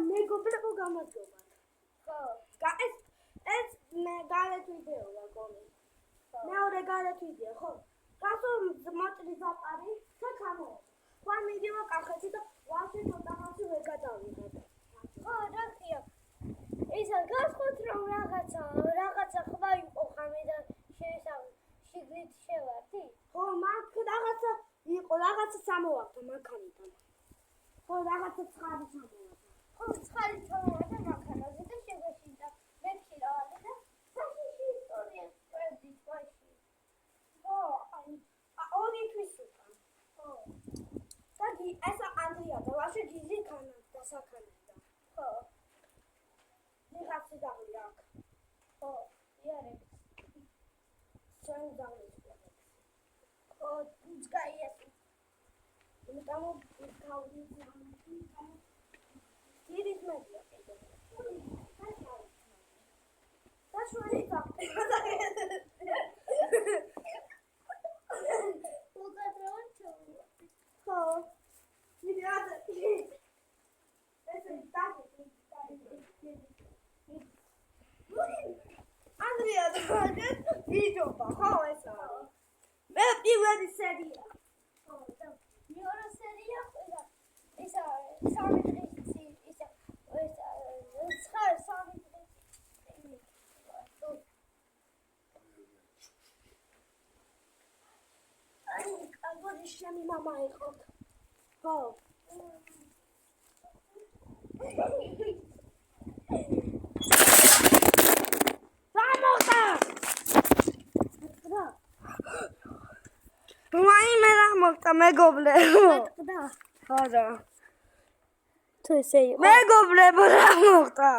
მეგობრებო გამარჯობათ. ხო. ეს მე გარეთ ვიდეო ვაგონი. მეორე გარეთ ვიდეო, ხო. გასულ მოწრის აპარი საკამო. ხვალ მიდიო კახეთი და ვაფშე თვითონაც ვერ გადავიღებ. ხო, რა ხია? ისა გასხოთ რომ რაღაცა ხმა იყო ხამე და შიგნით შევარდი? ხო, მაგ რაღაცა იყო, რაღაცა სამოვარდა მანქანიდან. ხო, რაღაცა ცხარი სამოვარდა. ხო, ცხარი სამოვარდა მანქანაზე და შეგაშინდა. მეთქი რა არის და საშიში ისტორია წერდი თვაში. ხო, ორი თვის უკან. ხო. და ესა ანდრია და ვაფშე გიზი და საქანელდა. ხო. ნიღაცი დაღლი აქ. ხო, იარებს. ჩვენ დაღლი. ხო, ძგაიეს. იმიტომ გავდივარ. Iris media. That's what it's up. Look at the one too. Oh, you got it. That's a Andrea, this video, how is it? Maybe we're the city. Oh, you're a city. It's a sorry. Shami mama იყო. ხო. Vamos! მაიმე რა მოხდა მეგობრებო? ხო რა. თუ ესე იყო. მეგობრებო რა მოხდა?